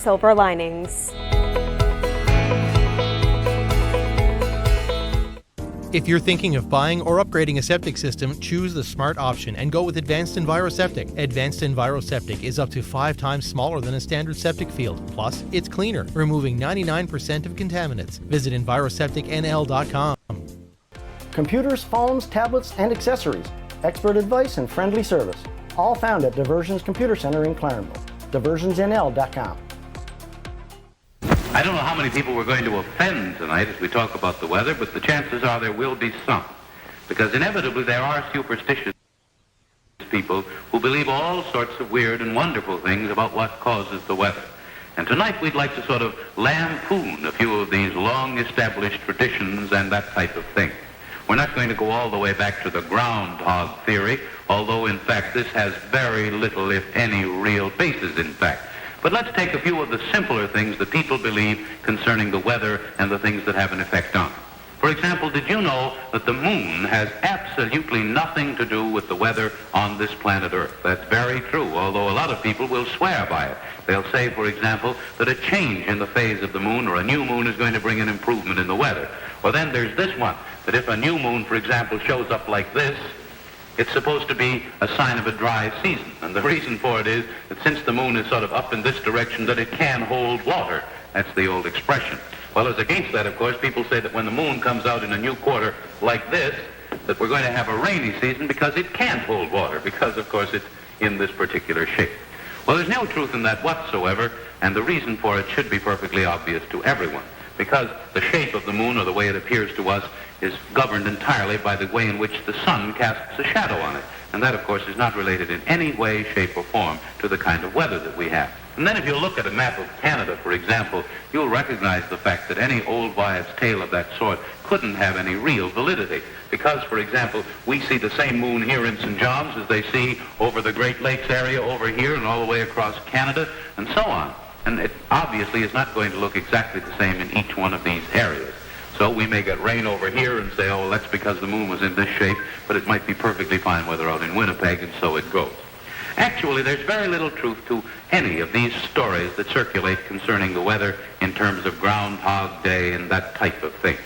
silver linings. If you're thinking of buying or upgrading a septic system, choose the smart option and go with Advanced EnviroSeptic. Advanced EnviroSeptic is up to 5 times smaller than a standard septic field. Plus, it's cleaner, removing 99% of contaminants. Visit EnviroSepticNL.com. Computers, phones, tablets, and accessories. Expert advice and friendly service. All found at Diversions Computer Center in Clarenville. DiversionsNL.com. I don't know how many people we're going to offend tonight as we talk about the weather, but the chances are there will be some. Because inevitably there are superstitious people who believe all sorts of weird and wonderful things about what causes the weather. And tonight we'd like to sort of lampoon a few of these long-established traditions and that type of thing. We're not going to go all the way back to the groundhog theory, although in fact this has very little, if any, real basis in fact. But let's take a few of the simpler things that people believe concerning the weather and the things that have an effect on it. For example, did you know that the moon has absolutely nothing to do with the weather on this planet Earth? That's very true, although a lot of people will swear by it. They'll say, for example, that a change in the phase of the moon or a new moon is going to bring an improvement in the weather. Well, then there's this one, that if a new moon, for example, shows up like this, it's supposed to be a sign of a dry season. And the reason for it is that since the moon is sort of up in this direction, that it can hold water. That's the old expression. Well, as against that, of course, people say that when the moon comes out in a new quarter like this, that we're going to have a rainy season because it can't hold water, because, of course, it's in this particular shape. Well, there's no truth in that whatsoever, and the reason for it should be perfectly obvious to everyone, because the shape of the moon, or the way it appears to us, is governed entirely by the way in which the sun casts a shadow on it. And that, of course, is not related in any way, shape, or form to the kind of weather that we have. And then if you look at a map of Canada, for example, you'll recognize the fact that any old wives' tale of that sort couldn't have any real validity. Because, for example, we see the same moon here in St. John's as they see over the Great Lakes area over here and all the way across Canada and so on. And it obviously is not going to look exactly the same in each one of these areas. So we may get rain over here and say, oh, well, that's because the moon was in this shape, but it might be perfectly fine weather out in Winnipeg, and so it goes. Actually, there's very little truth to any of these stories that circulate concerning the weather in terms of Groundhog Day and that type of thing.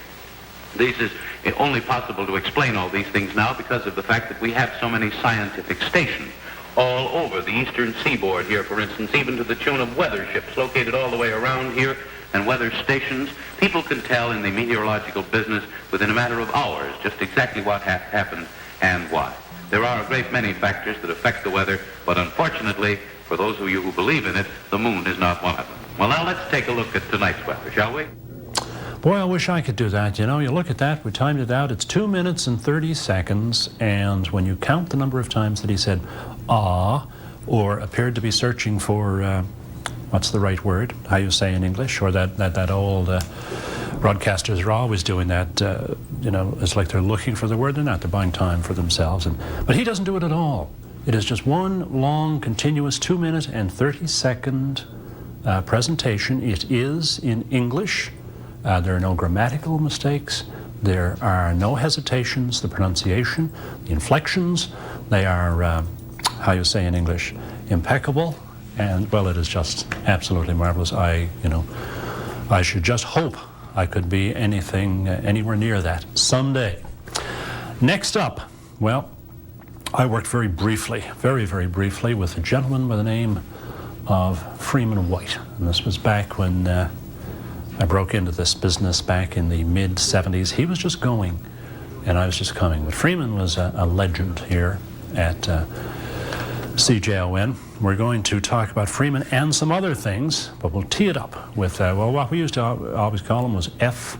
This is only possible to explain all these things now because of the fact that we have so many scientific stations all over the eastern seaboard here, for instance, even to the tune of weather ships located all the way around here, and weather stations. People can tell in the meteorological business within a matter of hours just exactly what happened and why. There are a great many factors that affect the weather, but unfortunately, for those of you who believe in it, the moon is not one of them. Well, now let's take a look at tonight's weather, shall we? Boy, I wish I could do that. You know, you look at that, we timed it out, it's 2 minutes and 30 seconds, and when you count the number of times that he said, ah, or appeared to be searching for, what's the right word, how you say in English, or that old broadcasters are always doing that, you know, it's like they're looking for the word, they're not, they're buying time for themselves. But he doesn't do it at all. It is just one long, continuous 2 minute and 30 second presentation. It is in English. There are no grammatical mistakes. There are no hesitations. The pronunciation, the inflections, they are, how you say in English, impeccable. And, well, it is just absolutely marvelous. I should just hope I could be anything, anywhere near that someday. Next up, well, I worked very briefly, very, very briefly with a gentleman by the name of Freeman White. And this was back when I broke into this business back in the mid-70s. He was just going, and I was just coming. But Freeman was a legend here at CJON. We're going to talk about Freeman and some other things, but we'll tee it up with, well, what we used to always call him was F.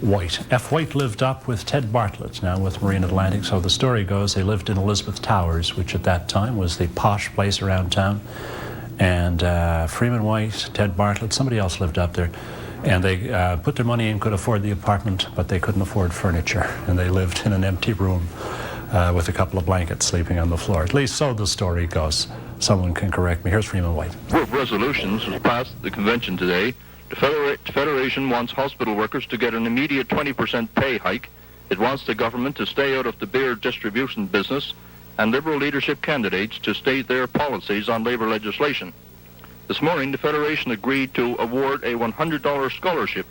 White. F. White lived up with Ted Bartlett, now with Marine Atlantic. So the story goes they lived in Elizabeth Towers, which at that time was the posh place around town. And Freeman White, Ted Bartlett, somebody else lived up there. And they put their money in, could afford the apartment, but they couldn't afford furniture. And they lived in an empty room with a couple of blankets sleeping on the floor. At least so the story goes. Someone can correct me. Here's Freeman White. Resolutions was passed at the convention today. The Federation wants hospital workers to get an immediate 20% pay hike. It wants the government to stay out of the beer distribution business and Liberal leadership candidates to state their policies on labor legislation. This morning, the Federation agreed to award a $100 scholarship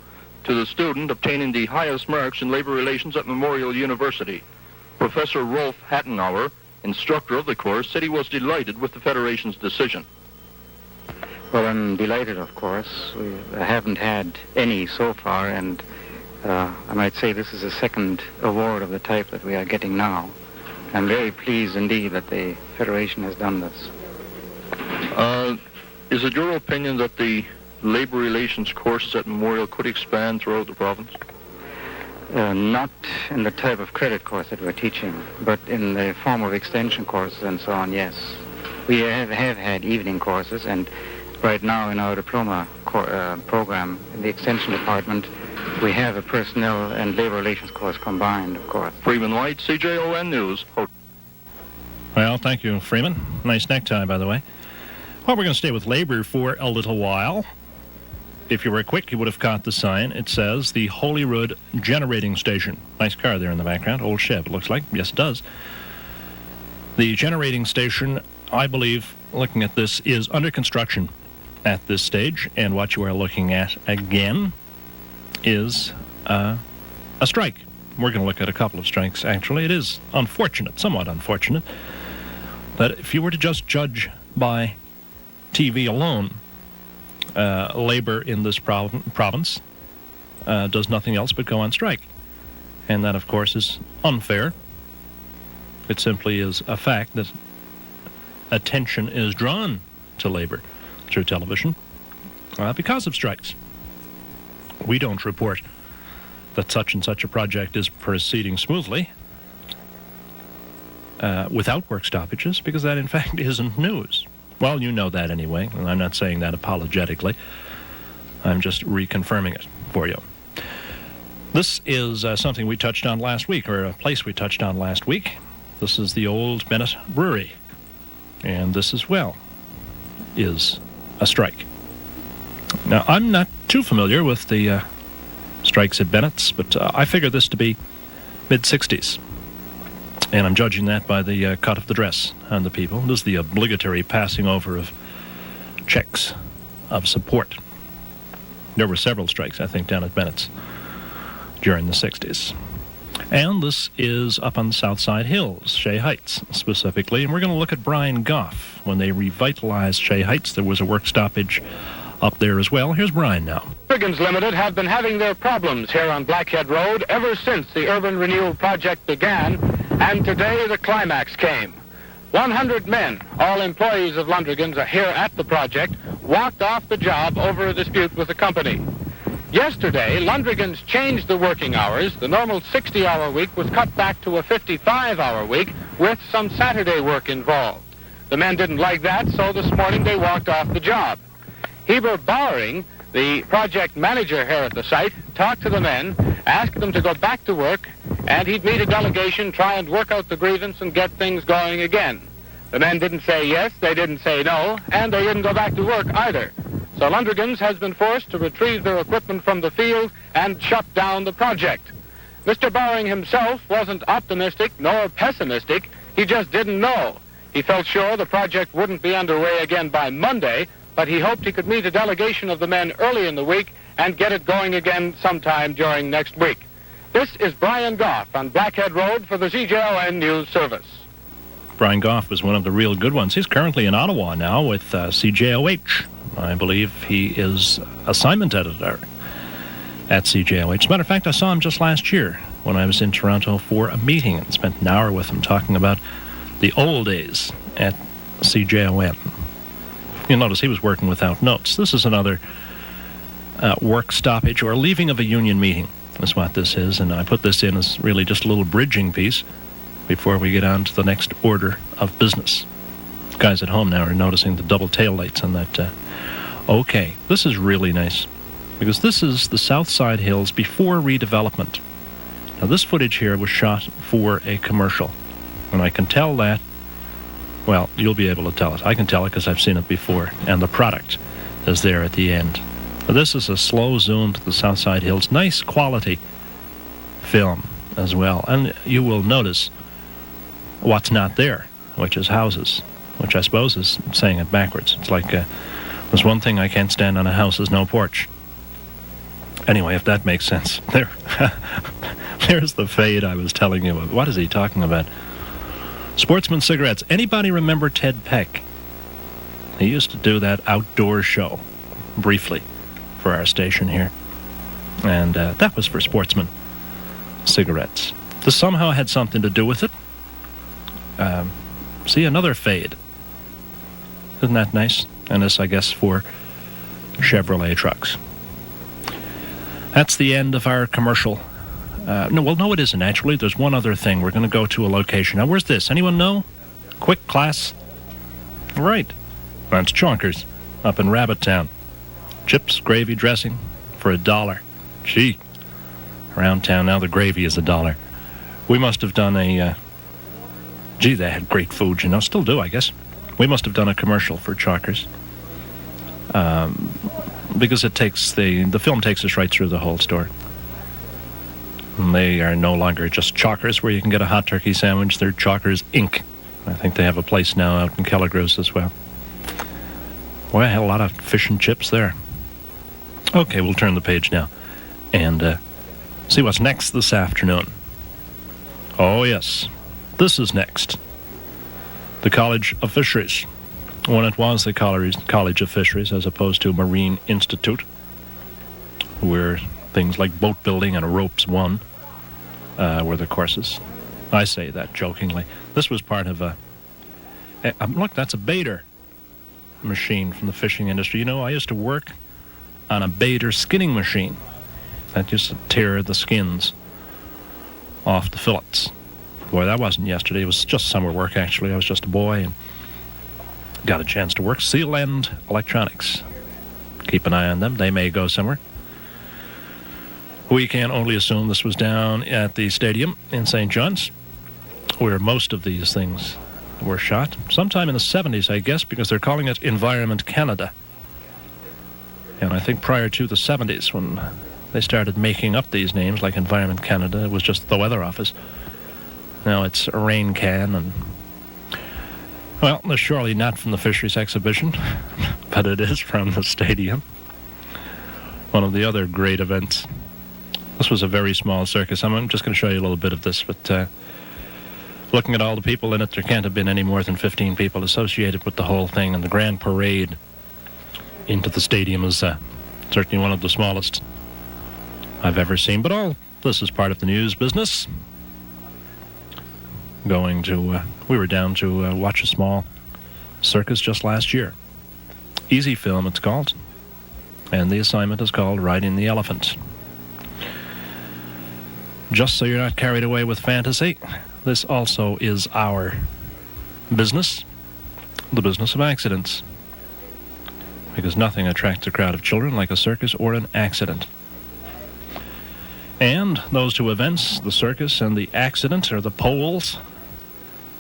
to the student obtaining the highest marks in labor relations at Memorial University. Professor Rolf Hattenauer, instructor of the course, said he was delighted with the Federation's decision. Well, I'm delighted, of course. We haven't had any so far, and I might say this is the second award of the type that we are getting now. I'm very pleased indeed that the Federation has done this. Is it your opinion that the labor relations courses at Memorial could expand throughout the province? Not in the type of credit course that we're teaching, but in the form of extension courses and so on, yes. We have had evening courses, and right now in our diploma program in the extension department, we have a personnel and labor relations course combined, of course. Freeman White, CJON News. Well, thank you, Freeman. Nice necktie, by the way. Well, we're going to stay with labor for a little while. If you were quick, you would have caught the sign. It says the Holyrood Generating Station. Nice car there in the background. Old Chev, it looks like. Yes, it does. The generating station, I believe, looking at this, is under construction at this stage. And what you are looking at, again, is a strike. We're going to look at a couple of strikes, actually. It is unfortunate, somewhat unfortunate, that if you were to just judge by TV alone, labor in this province does nothing else but go on strike. And that, of course, is unfair. It simply is a fact that attention is drawn to labor through television because of strikes. We don't report that such and such a project is proceeding smoothly without work stoppages, because that, in fact, isn't news. Well, you know that anyway, and I'm not saying that apologetically. I'm just reconfirming it for you. This is something we touched on last week, or a place we touched on last week. This is the old Bennett Brewery, and this as well is a strike. Now, I'm not too familiar with the strikes at Bennett's, but I figure this to be mid-60s. And I'm judging that by the cut of the dress on the people. This is the obligatory passing over of checks of support. There were several strikes, I think, down at Bennett's during the 60s. And this is up on the Southside Hills, Shea Heights specifically. And we're going to look at Brian Goff. When they revitalized Shea Heights, there was a work stoppage up there as well. Here's Brian now. Brigands Limited have been having their problems here on Blackhead Road ever since the Urban Renewal Project began, and today the climax came. 100 men, all employees of Lundrigan's here at the project, walked off the job over a dispute with the company. Yesterday, Lundrigan's changed the working hours. The normal 60-hour week was cut back to a 55-hour week with some Saturday work involved. The men didn't like that, so this morning they walked off the job. Heber Bowering, the project manager here at the site, talked to the men, asked them to go back to work, and he'd meet a delegation, try and work out the grievance and get things going again. The men didn't say yes, they didn't say no, and they didn't go back to work either. So Lundrigan's has been forced to retrieve their equipment from the field and shut down the project. Mr. Bowering himself wasn't optimistic nor pessimistic, he just didn't know. He felt sure the project wouldn't be underway again by Monday, but he hoped he could meet a delegation of the men early in the week and get it going again sometime during next week. This is Brian Goff on Blackhead Road for the CJON News Service. Brian Goff was one of the real good ones. He's currently in Ottawa now with CJOH. I believe he is assignment editor at CJOH. As a matter of fact, I saw him just last year when I was in Toronto for a meeting and spent an hour with him talking about the old days at CJON. You'll notice he was working without notes. This is another work stoppage or leaving of a union meeting. That's what this is, and I put this in as really just a little bridging piece before we get on to the next order of business. Guys at home now are noticing the double tail lights on that. Okay, this is really nice, because this is the Southside Hills before redevelopment. Now this footage here was shot for a commercial, and I can tell that, well, you'll be able to tell it. I can tell it because I've seen it before, and the product is there at the end. Now, this is a slow zoom to the Southside Hills. Nice quality film as well, and you will notice what's not there, which is houses, which I suppose is saying it backwards. It's like There's one thing I can't stand on a house is no porch. Anyway, if that makes sense. There's the fade I was telling you about. What is he talking about? Sportsman cigarettes. Anybody remember Ted Peck? He used to do that outdoor show, briefly, for our station here. And that was for Sportsman cigarettes. This somehow had something to do with it. See, another fade. Isn't that nice? And this, I guess, for Chevrolet trucks. That's the end of our commercial. No, it isn't, actually. There's one other thing. We're going to go to a location. Now, where's this? Anyone know? Quick class? Right. That's Chonkers, up in Rabbit Town. Chips, gravy, dressing for $1. Gee. Around town now, the gravy is $1. We must have done a... Gee, they had great food, you know. Still do, I guess. We must have done a commercial for Chonkers. Because it takes the film takes us right through the whole store. And they are no longer just Chockers where you can get a hot turkey sandwich. They're Chockers Inc. I think they have a place now out in Kelligrews as well. Boy, I had a lot of fish and chips there. Okay, we'll turn the page now and see what's next this afternoon. Oh, yes. This is next. The College of Fisheries. When it was the College of Fisheries as opposed to Marine Institute, where things like boat building and ropes won were the courses. I say that jokingly. This was part of a... look, that's a baiter machine from the fishing industry. You know, I used to work on a baiter skinning machine that used to tear the skins off the fillets. Boy, that wasn't yesterday. It was just summer work, actually. I was just a boy and got a chance to work. Seal End Electronics. Keep an eye on them. They may go somewhere. We can only assume this was down at the stadium in St. John's, where most of these things were shot. Sometime in the 70s, I guess, because they're calling it Environment Canada. And I think prior to the 70s, when they started making up these names, like Environment Canada, it was just the Weather Office. Now it's a rain can, and... Well, they're surely not from the Fisheries Exhibition, but it is from the stadium. One of the other great events. This was a very small circus. I'm just going to show you a little bit of this, but looking at all the people in it, there can't have been any more than 15 people associated with the whole thing, and the grand parade into the stadium is certainly one of the smallest I've ever seen. But all this is part of the news business. We were down to watch a small circus just last year. Easy Film, it's called. And the assignment is called Riding the Elephant. Just so you're not carried away with fantasy, this also is our business, the business of accidents. Because nothing attracts a crowd of children like a circus or an accident. And those two events, the circus and the accident, are the poles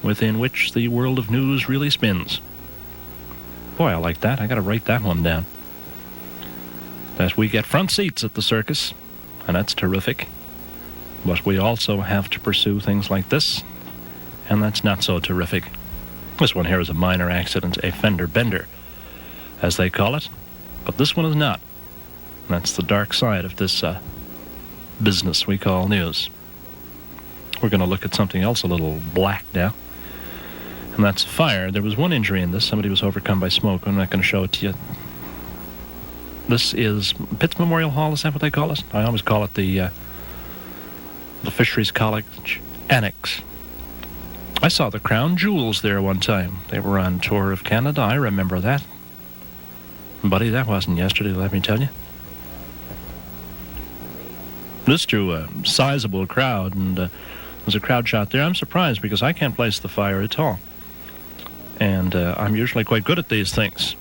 within which the world of news really spins. Boy, I like that. I got to write that one down. That we get front seats at the circus, and that's terrific. But we also have to pursue things like this, and that's not so terrific. This one here is a minor accident, a fender bender, as they call it. But this one is not. That's the dark side of this business we call news. We're going to look at something else a little black now. And that's fire. There was one injury in this. Somebody was overcome by smoke. I'm not going to show it to you. This is Pitts Memorial Hall. Is that what they call it? I always call it the Fisheries College Annex. I saw the Crown Jewels there one time. They were on tour of Canada. I remember that. Buddy, that wasn't yesterday, let me tell you. This drew a sizable crowd, and there's a crowd shot there. I'm surprised because I can't place the fire at all. And I'm usually quite good at these things.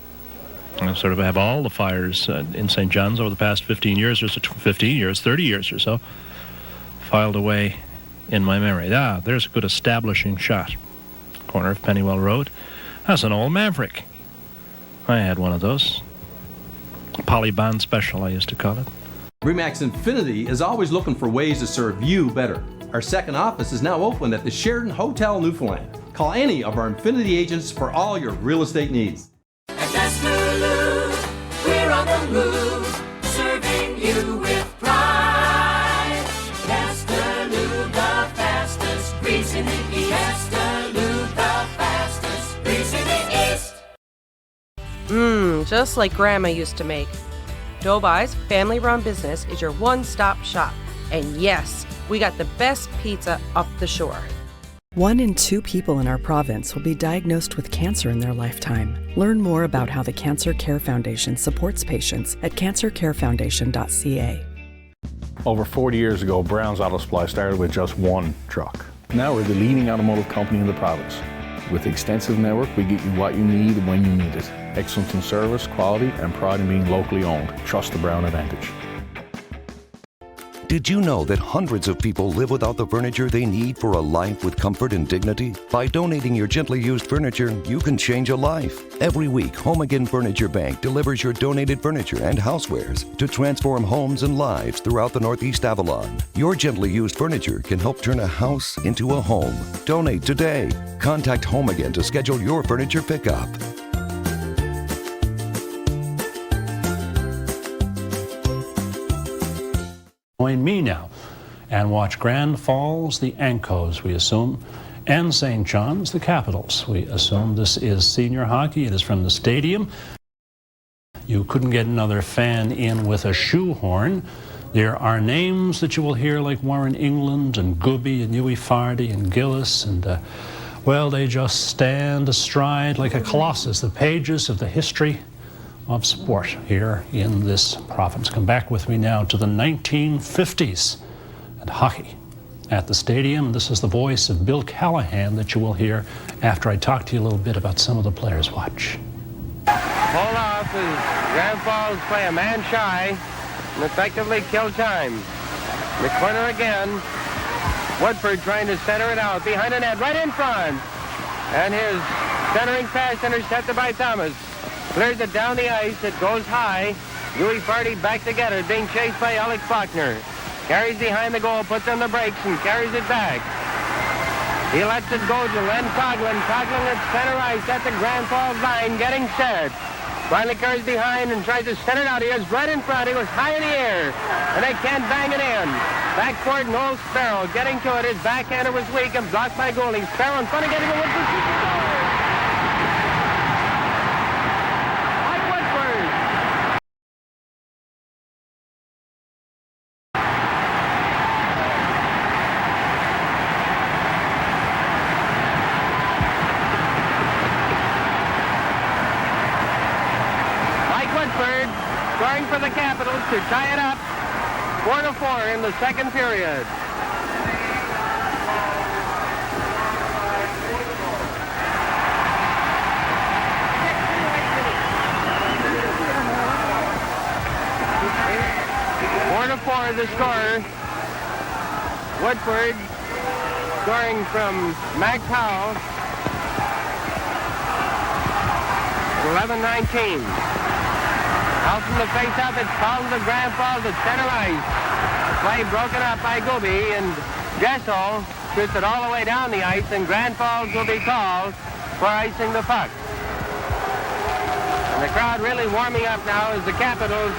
I sort of have all the fires in St. John's over the past 30 years or so, filed away in my memory. There's a good establishing shot. Corner of Pennywell Road. That's an old Maverick. I had one of those. Polybond Special, I used to call it. Remax Infinity is always looking for ways to serve you better. Our second office is now open at the Sheraton Hotel Newfoundland. Call any of our Infinity agents for all your real estate needs. And that's Lulu. on the move, serving you with pride. Castello, the fastest grease in the East. Castello, the fastest grease in the East. Just like Grandma used to make. Dobai's family-run business is your one-stop shop. And yes, we got the best pizza up the shore. 1 in 2 people in our province will be diagnosed with cancer in their lifetime. Learn more about how the Cancer Care Foundation supports patients at cancercarefoundation.ca. Over 40 years ago, Brown's Auto Supply started with just one truck. Now we're the leading automotive company in the province. With extensive network, we get you what you need when you need it. Excellence in service, quality, and pride in being locally owned. Trust the Brown advantage. Did you know that hundreds of people live without the furniture they need for a life with comfort and dignity? By donating your gently used furniture, you can change a life. Every week, Home Again Furniture Bank delivers your donated furniture and housewares to transform homes and lives throughout the Northeast Avalon. Your gently used furniture can help turn a house into a home. Donate today. Contact Home Again to schedule your furniture pickup. Join me now and watch Grand Falls, the Ancos, we assume, and St. John's, the Capitals. We assume this is senior hockey. It is from the stadium. You couldn't get another fan in with a shoehorn. There are names that you will hear like Warren England and Gooby and Hughie Fardy and Gillis, and well, they just stand astride like a colossus, the pages of the history of sport here in this province. Come back with me now to the 1950s and hockey at the stadium. This is the voice of Bill Callahan that you will hear after I talk to you a little bit about some of the players. Watch. Pulled off as Grand Falls play a man shy and effectively kill time. The corner again. Woodford trying to center it out behind the net, right in front. And his centering pass intercepted by Thomas. Clears it down the ice. It goes high. Hughie Fardy back together, being chased by Alex Faulkner. Carries behind the goal, puts on the brakes, and carries it back. He lets it go to Len Coughlin. Coughlin at center ice at the Grand Falls line, getting set. Finally carries behind and tries to center it out. He is right in front. He was high in the air, and they can't bang it in. Backcourt, Noel Sparrow getting to it. His backhander was weak and blocked by goalie. Sparrow in front of getting a Woodford. Scoring for the Capitals to tie it up 4-4 in the second period. The scorer. Woodford scoring from Mac Powell. 11-19. Out from the face-off, it's fouled to the Grand Falls at center ice. The play broken up by Gooby, and Jessel shoots it all the way down the ice, and Grand Falls will be called for icing the puck. And the crowd really warming up now as the Capitals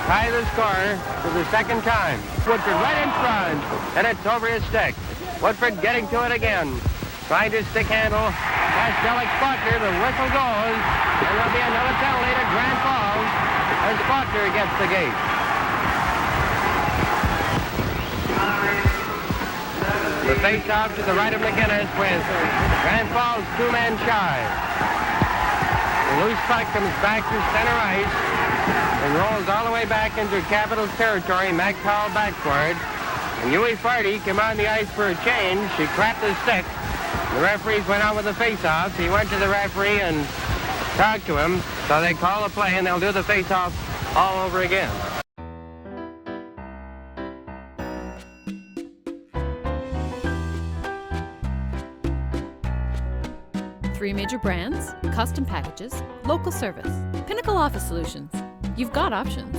tie the score for the second time. Woodford right in front, and it's over his stick. Woodford getting to it again. Trying to stick handle. Past Alex Faulkner, the whistle goes, and there'll be another penalty to Grand Falls as Faulkner gets the gate. The face-off to the right of McGinnis with Grand Falls two-man shy. The loose puck comes back to center ice and rolls all the way back into Capitals territory. Mac Powell backward. And Hughie Fardy came on the ice for a change. She cracked his stick. The referees went on with the face-offs. He went to the referee and talked to him. So they call a play, and they'll do the face-off all over again. Three major brands, custom packages, local service, Pinnacle Office Solutions. You've got options.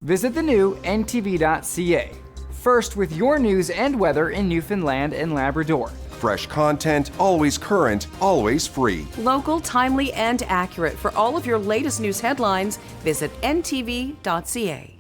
Visit the new NTV.ca. First with your news and weather in Newfoundland and Labrador. Fresh content, always current, always free. Local, timely, and accurate. For all of your latest news headlines, visit ntv.ca.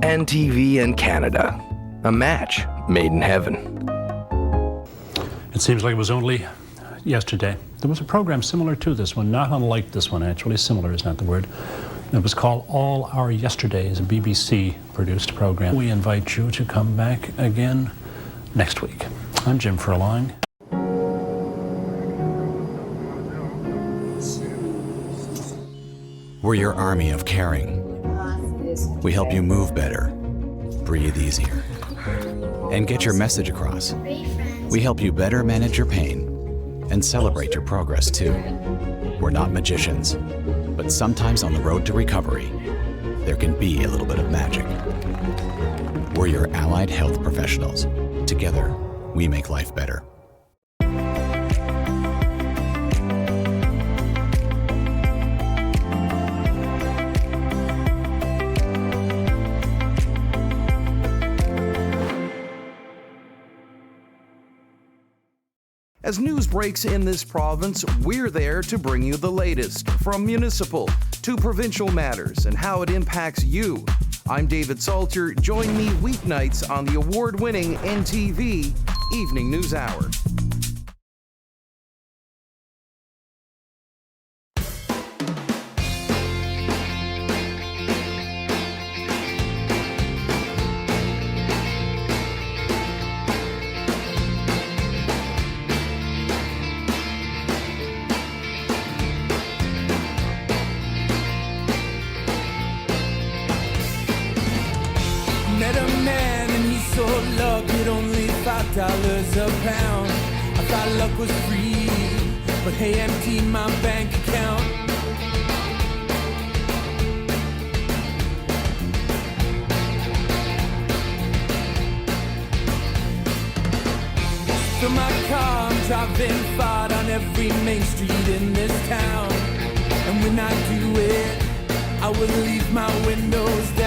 NTV in Canada. A match made in heaven. It seems like it was only yesterday. There was a program similar to this one, not unlike this one actually, similar is not the word. It was called All Our Yesterdays, a BBC-produced program. We invite you to come back again next week. I'm Jim Furlong. We're your army of caring. We help you move better, breathe easier, and get your message across. We help you better manage your pain and celebrate your progress too. We're not magicians, but sometimes on the road to recovery, there can be a little bit of magic. We're your allied health professionals. Together, we make life better. As news breaks in this province, we're there to bring you the latest, from municipal to provincial matters and how it impacts you. I'm David Salter. Join me weeknights on the award-winning NTV Evening News Hour. Met a man and he sold luck at only $5 a pound. I thought luck was free, but hey, empty my bank account. Fill my car, I'm driving far on every main street in this town. And when I do it, I will leave my windows down.